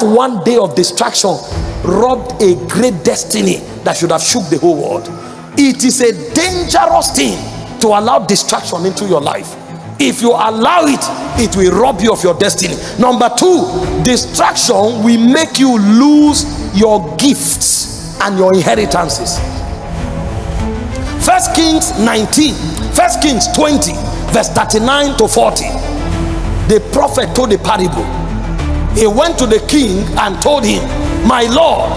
One day of distraction robbed a great destiny that should have shook the whole world. It is a dangerous thing to allow distraction into your life. If you allow it, it will rob you of your destiny. Number two, distraction will make you lose your gifts and your inheritances. 1 Kings 20 verse 39 to 40. The prophet told a parable. He went to the king and told him, "My lord,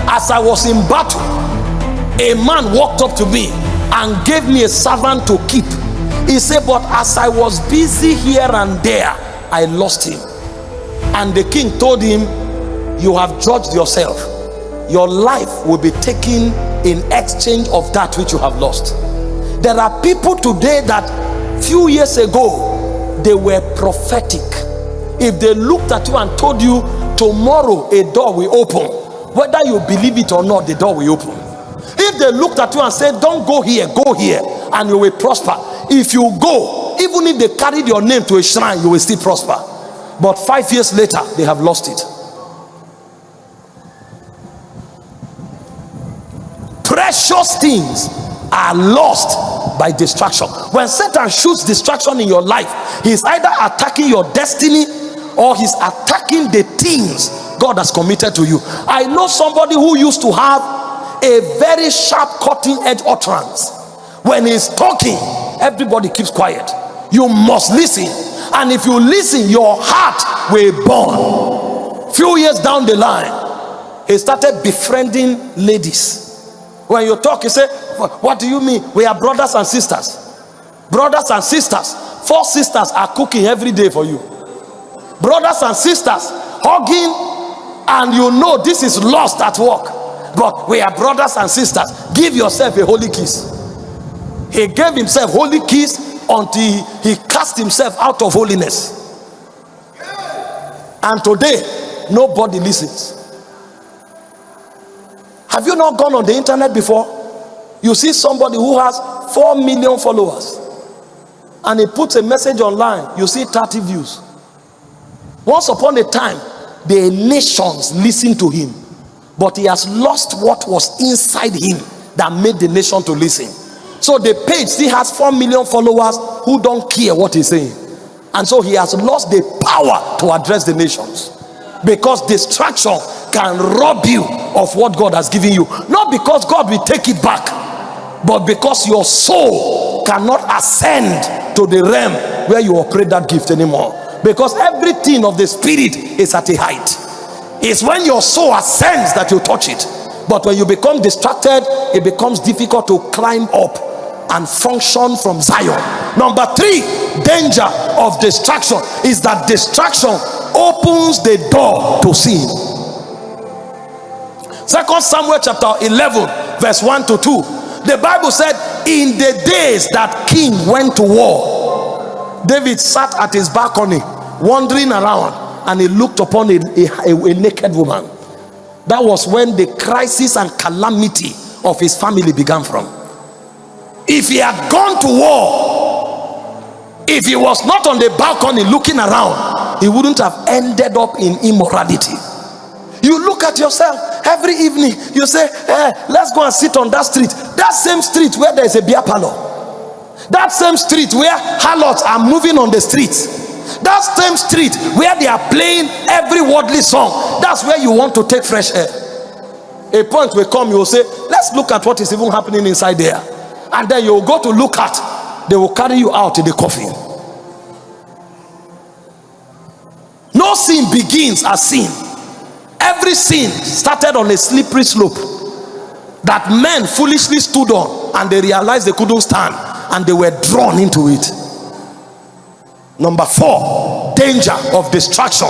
as I was in battle, a man walked up to me and gave me a servant to keep. He said, but as I was busy here and there, I lost him." And the king told him, "You have judged yourself. Your life will be taken in exchange of that which you have lost." There are people today that few years ago, they were prophetic. If they looked at you and told you tomorrow a door will open, whether you believe it or not, the door will open. If they looked at you and said, "Don't go here, go here, and you will prosper," if you go, even if they carried your name to a shrine, you will still prosper. But 5 years later, they have lost it. Precious things are lost by distraction. When Satan shoots distraction in your life, he's either attacking your destiny or he's attacking the things God has committed to you. I know somebody who used to have a very sharp cutting edge utterance. When he's talking, everybody keeps quiet. You must listen, and if you listen, your heart will burn. Few years down the line, he started befriending ladies. When you talk, you say, "What do you mean? We are brothers and sisters." Brothers and sisters. 4 sisters are cooking every day for you. Brothers and sisters hugging, and you know this is lost at work, but we are brothers and sisters. Give yourself a holy kiss. He gave himself holy kiss until he cast himself out of holiness. And today, nobody listens. Have you not gone on the internet before? You see somebody who has 4 million followers, and he puts a message online, you see 30 views. Once upon a time, the nations listened to him, but he has lost what was inside him that made the nation to listen. So the page still has 4 million followers who don't care what he's saying, and so he has lost the power to address the nations, because distraction can rob you of what God has given you. Not because God will take it back, but because your soul cannot ascend to the realm where you operate that gift anymore. Because everything of the spirit is at a height. It's when your soul ascends that you touch it. But when you become distracted, it becomes difficult to climb up and function from Zion. Number 3, danger of distraction is that distraction opens the door to sin. 2 Samuel chapter 11 verse 1 to 2. The Bible said, in the days that king went to war, David sat at his balcony wandering around, and he looked upon a naked woman. That was when the crisis and calamity of his family began from. If he had gone to war, if he was not on the balcony looking around, he wouldn't have ended up in immorality. You look at yourself every evening, you say, let's go and sit on that street. That same street where there is a beer parlor. That same street where harlots are moving on the streets. That same street where they are playing every worldly song. That's where you want to take fresh air. A point will come, you will say, let's look at what is even happening inside there. And then you will go to look at, they will carry you out in the coffin. No sin begins as sin. Every sin started on a slippery slope that men foolishly stood on, and they realized they couldn't stand, and they were drawn into it. Number 4, danger of distraction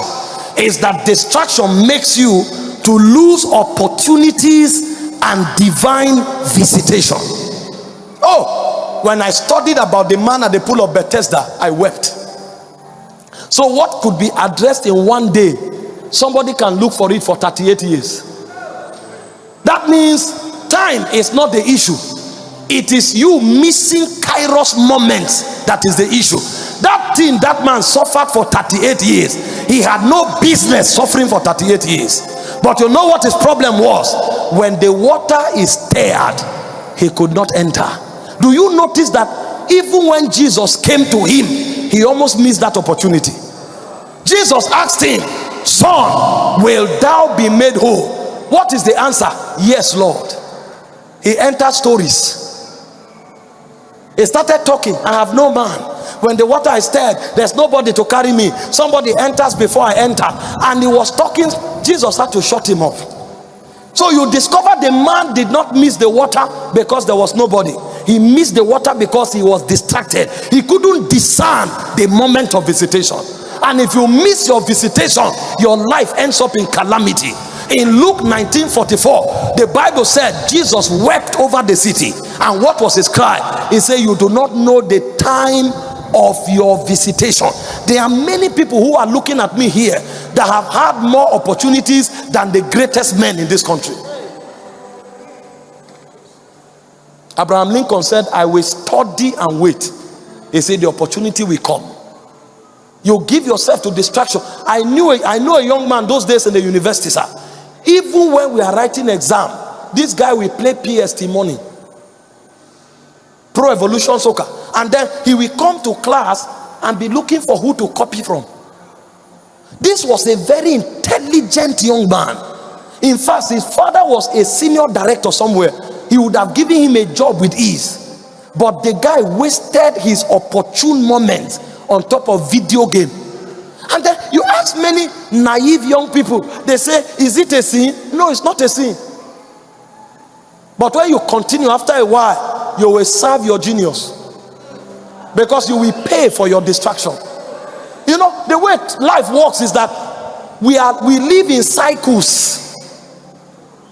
is that distraction makes you to lose opportunities and divine visitation. Oh, when I studied about the man at the pool of Bethesda, I wept. So what could be addressed in one day, somebody can look for it for 38 years. That means time is not the issue. It is you missing Kairos moments that is the issue. That thing that man suffered for 38 years. He had no business suffering for 38 years. But you know what his problem was? When the water is stirred, he could not enter. Do you notice that even when Jesus came to him, he almost missed that opportunity? Jesus asked him, son, will thou be made whole? What is the answer? Yes, Lord. He entered stories. He started talking. I have no man. When the water is stirred, there's nobody to carry me. Somebody enters before I enter. And he was talking. Jesus had to shut him up. So you discover the man did not miss the water because there was nobody. He missed the water because he was distracted. He couldn't discern the moment of visitation. And if you miss your visitation, your life ends up in calamity. In Luke 19:44, the Bible said Jesus wept over the city. And what was his cry? He said, you do not know the time of your visitation. There are many people who are looking at me here that have had more opportunities than the greatest men in this country. Abraham Lincoln said, I will study and wait. He said the opportunity will come. You give yourself to distraction. I know a young man those days in the university, sir. Even when we are writing exam, this guy will play PST money, Pro Evolution Soccer, and then he will come to class and be looking for who to copy from. This was a very intelligent young man. In fact, his father was a senior director somewhere. He would have given him a job with ease. But the guy wasted his opportune moment on top of video game. And then you ask many naive young people, they say, is it a sin? No, it's not a sin. But when you continue, after a while, you will serve your genius, because you will pay for your distraction. You know, the way life works is that we live in cycles.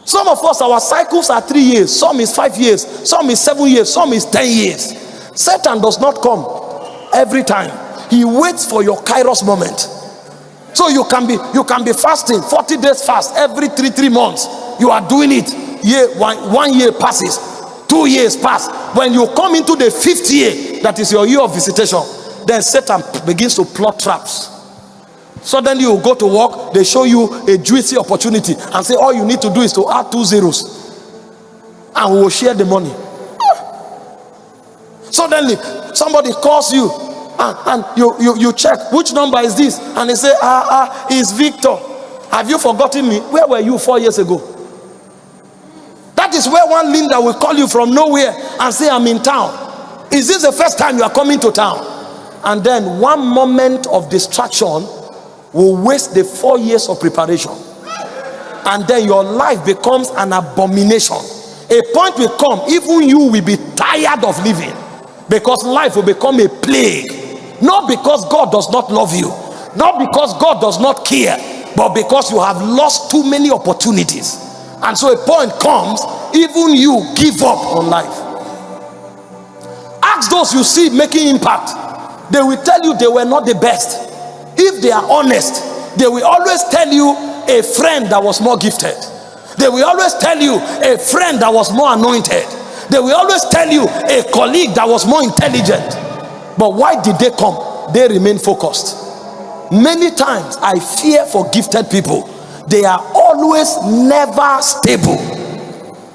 Some of us, our cycles are 3 years, some is 5 years, some is 7 years, some is 10 years. Satan does not come every time. He waits for your kairos moment. So you can be fasting 40 days fast every three months. You are doing it. One year passes, 2 years pass. When you come into the 5th year, that is your year of visitation, then Satan begins to plot traps. Suddenly you go to work, they show you a juicy opportunity and say all you need to do is to add 2 zeros and we will share the money. Suddenly somebody calls you and you check which number is this, and they say it's Victor. Have you forgotten me? Where were you 4 years ago? That is where one Linda will call you from nowhere and say, I'm in town. Is this the first time you are coming to town? And then one moment of distraction will waste the 4 years of preparation. And then your life becomes an abomination. A point will come, even you will be tired of living, because life will become a plague. Not because God does not love you, not because God does not care, but because you have lost too many opportunities. And so a point comes, even you give up on life. Ask those you see making impact. They will tell you they were not the best. If they are honest, they will always tell you a friend that was more gifted. They will always tell you a friend that was more anointed. They will always tell you a colleague that was more intelligent. But why did they come? They remain focused. Many times I fear for gifted people. They are always never stable.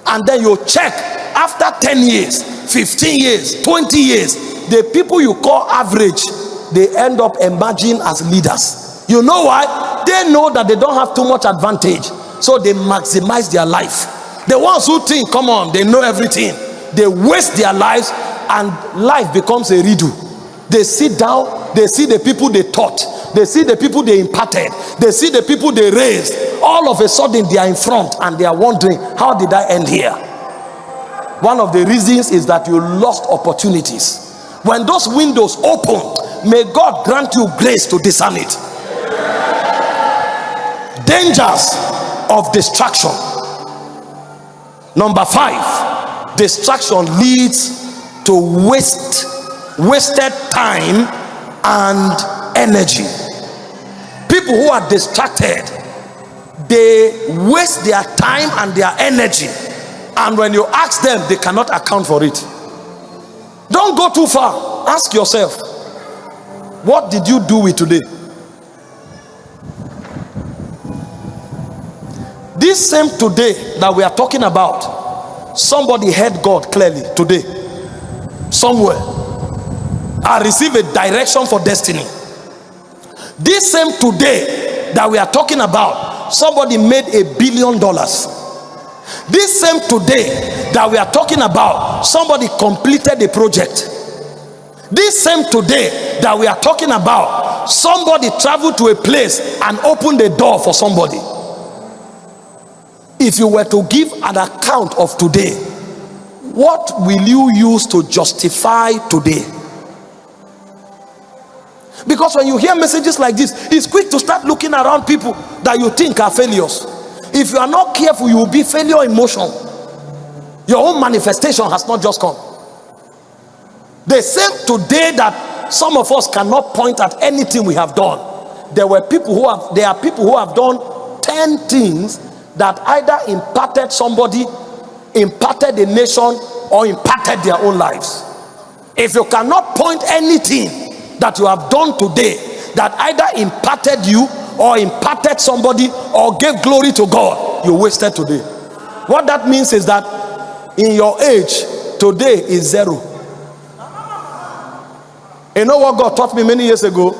And then you check after 10 years, 15 years, 20 years, the people you call average, they end up emerging as leaders. You know why? They know that they don't have too much advantage, so they maximize their life. The ones who think, come on, they know everything, they waste their lives, and life becomes a redo. They sit down, they see the people they taught, they see the people they imparted, they see the people they raised. All of a sudden they are in front and they are wondering, how did I end here? One of the reasons is that you lost opportunities. When those windows opened, may God grant you grace to discern it. Dangers of distraction. Number 5, distraction leads to wasted time and energy. People who are distracted, they waste their time and their energy, and when you ask them, they cannot account for it. Don't go too far. Ask yourself, What did you do with today? This same today that we are talking about, somebody heard God clearly today, somewhere, and received a direction for destiny. This same today that we are talking about, somebody made $1 billion. This same today that we are talking about, somebody completed a project. This same today that we are talking about, somebody traveled to a place and opened a door for somebody. If you were to give an account of today, what will you use to justify today? Because when you hear messages like this, it's quick to start looking around people that you think are failures. If you are not careful, you will be failure in motion. Your own manifestation has not just come. The same today that some of us cannot point at anything we have done. There are people who have done 10 things that either impacted somebody, impacted a nation, or impacted their own lives. If you cannot point anything that you have done today that either impacted you or impacted somebody or gave glory to God, you wasted today. What that means is that in your age, today is zero. You know what God taught me many years ago?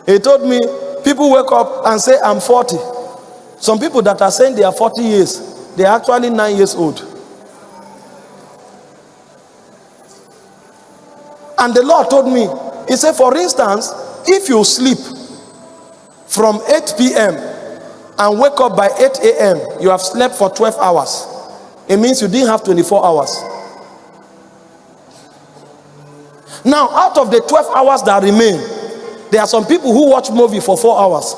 He told me, people wake up and say, I'm 40. Some people that are saying they are 40 years, they are actually 9 years old. And the Lord told me, he said, for instance, if you sleep from 8 p.m. and wake up by 8 a.m., you have slept for 12 hours. It means you didn't have 24 hours. Now, out of the 12 hours that remain, there are some people who watch movie for 4 hours.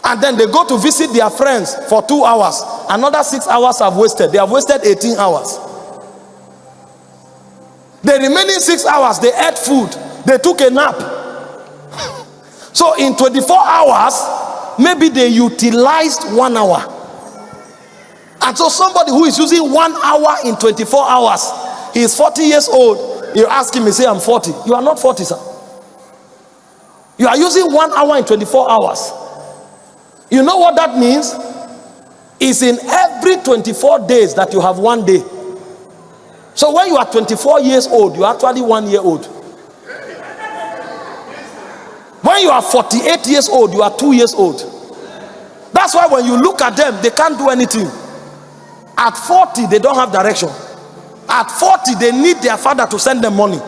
And then they go to visit their friends for 2 hours. Another 6 hours have wasted. They have wasted 18 hours. The remaining 6 hours, they ate food. They took a nap. So in 24 hours, maybe they utilized 1 hour. And so somebody who is using 1 hour in 24 hours, he is 40 years old. You ask him, he say, I'm 40. You are not 40, sir. You are using 1 hour in 24 hours. You know what that means? It's in every 24 days that you have 1 day. So when you are 24 years old, you are actually 1 year old. When you are 48 years old, you are 2 years old. That's why when you look at them, they can't do anything. At 40, they don't have direction. At 40, they need their father to send them money.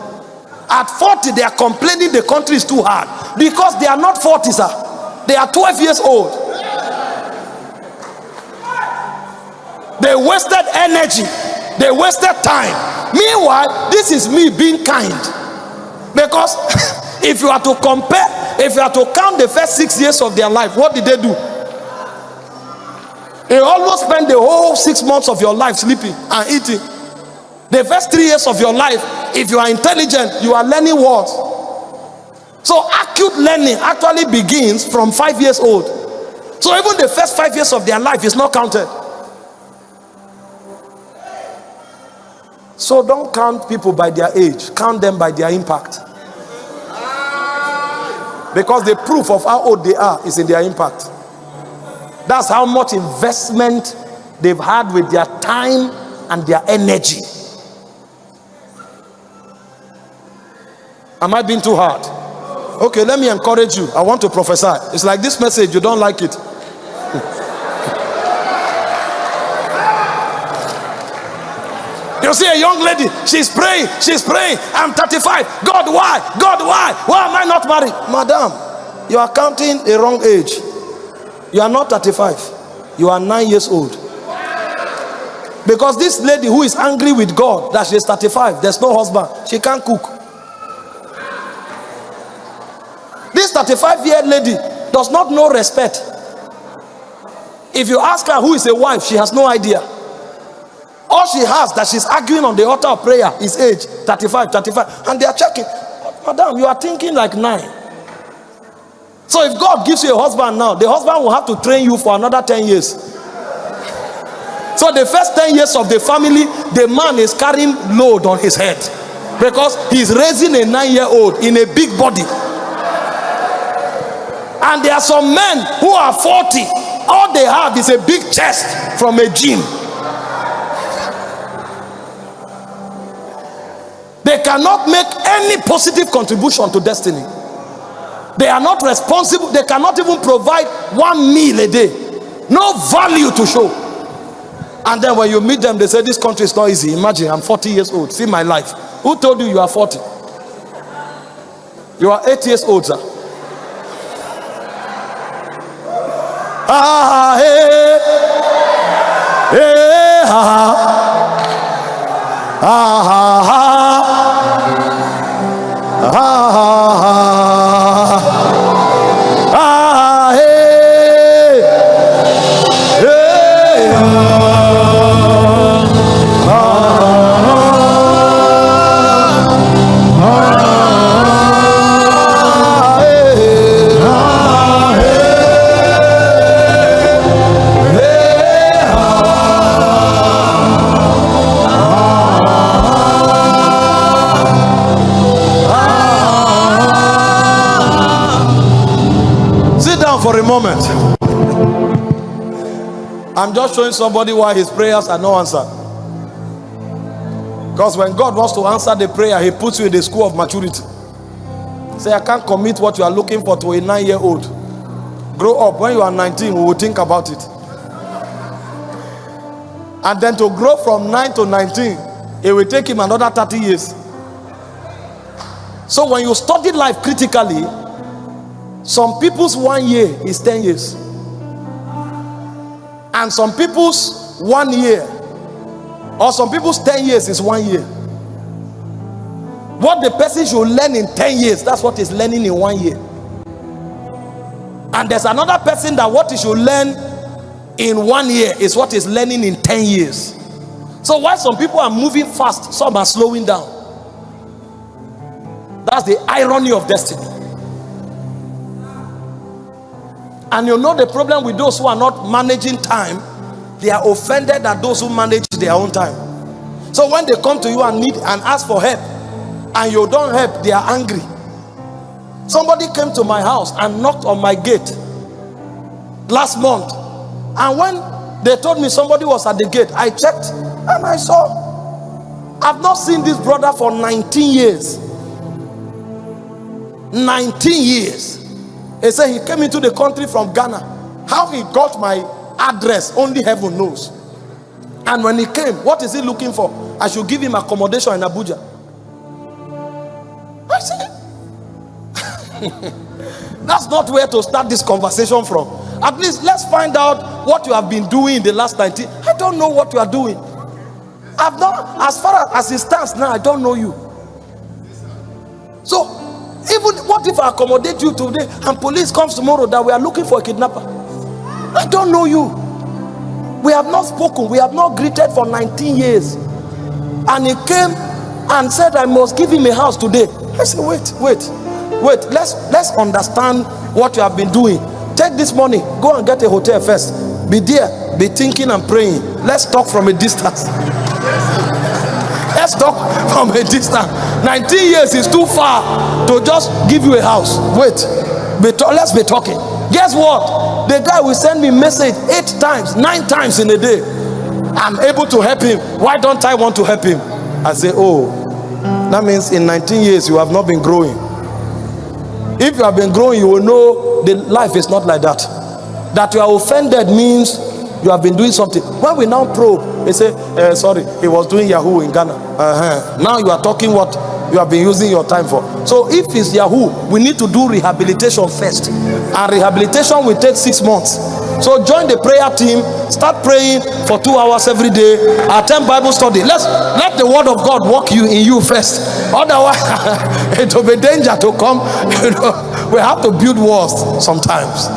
At 40, they are complaining the country is too hard. Because they are not 40, sir. They are 12 years old. They wasted energy. They wasted time. Meanwhile, this is me being kind. Because if you are to compare, if you are to count the first 6 years of their life, what did they do? They almost spend the whole 6 months of your life sleeping and eating. The first 3 years of your life, if you are intelligent, you are learning words. So acute learning actually begins from 5 years old. So even the first 5 years of their life is not counted. So don't count people by their age, count them by their impact. Because the proof of how old they are is in their impact. That's how much investment they've had with their time and their energy. Am I being too hard? Okay, let me encourage you. I want to prophesy. It's like this message, you don't like it. You see a young lady, she's praying. I'm 35. God, why? God, why? Why am I not married? Madam, you are counting the wrong age. You are not 35. You are 9 years old. Because this lady who is angry with God that she is 35, there's no husband, she can't cook. This 35-year lady does not know respect. If you ask her who is a wife, she has no idea. All she has that she's arguing on the altar of prayer is age, 35. And they are checking. Madam, you are thinking like 9. So if God gives you a husband now, the husband will have to train you for another 10 years. So the first 10 years of the family, the man is carrying load on his head. Because he's raising a 9-year-old in a big body. And there are some men who are 40. All they have is a big chest from a gym. They cannot make any positive contribution to destiny. They are not responsible. They cannot even provide one meal a day. No value to show. And then when you meet them, they say, this country is not easy. Imagine, I'm 40 years old. See my life. Who told you you are 40? You are 8 years old, sir. Ah, hey, hey, ah, ah, ah, ah, ah, hey, hey, for a moment. I'm just showing somebody why his prayers are not answered. Because when God wants to answer the prayer, he puts you in the school of maturity. Say, I can't commit what you are looking for to a 9-year-old. Grow up. When you are 19, we will think about it. And then to grow from 9 to 19, it will take him another 30 years. So when you study life critically, some people's 1 year is 10 years. And some people's 1 year, or some people's 10 years is 1 year. What the person should learn in 10 years, that's what he's learning in 1 year. And there's another person that what he should learn in 1 year is what he's learning in 10 years. So while some people are moving fast, some are slowing down. That's the irony of destiny. And you know the problem with those who are not managing time, they are offended at those who manage their own time. So when they come to you and need and ask for help, and you don't help, they are angry. Somebody came to my house and knocked on my gate last month, and when they told me somebody was at the gate, I checked and I saw, I've not seen this brother for 19 years. 19 years. He said he came into the country from Ghana. How he got my address, only heaven knows. And when he came, what is he looking for? I should give him accommodation in Abuja. I said, that's not where to start this conversation from. At least let's find out what you have been doing in the last 19. I don't know what you are doing. I've not, as far as it stands now, I don't know you. So even what if I accommodate you today and police comes tomorrow that we are looking for a kidnapper? I don't know you. We have not spoken. We have not greeted for 19 years. And he came and said, I must give him a house today. I said, wait. Let's understand what you have been doing. Take this money. Go and get a hotel first. Be there. Be thinking and praying. Let's talk from a distance. Let's talk from a distance. 19 years is too far to just give you a house. Wait. Let's be talking. Guess what? The guy will send me message 8 times, 9 times in a day. I'm able to help him. Why don't I want to help him? I say, oh, that means in 19 years you have not been growing. If you have been growing, you will know the life is not like that. That you are offended means you have been doing something. When we now probe, they say, sorry, he was doing Yahoo in Ghana. Now you are talking what you have been using your time for. So if it's Yahoo, we need to do rehabilitation first. And rehabilitation will take 6 months. So join the prayer team, start praying for 2 hours every day, attend Bible study. Let the word of God work in you first. Otherwise, it will be danger to come. We have to build walls sometimes.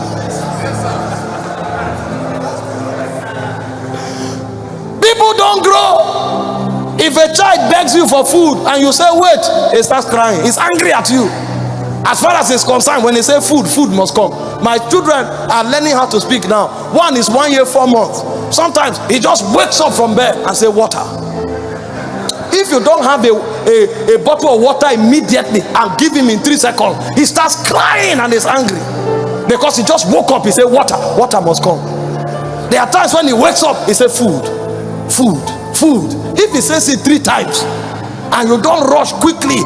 People don't grow. If a child begs you for food and you say wait, he starts crying. He's angry at you. As far as it's concerned, when they say food must come. My children are learning how to speak now. One is 1 year 4 months. Sometimes he just wakes up from bed and say water. He if you don't have a bottle of water immediately and give him in 3 seconds, he starts crying and is angry because he just woke up. He said, water must come. There are times when he wakes up, he says, food. If he says it 3 times and you don't rush quickly,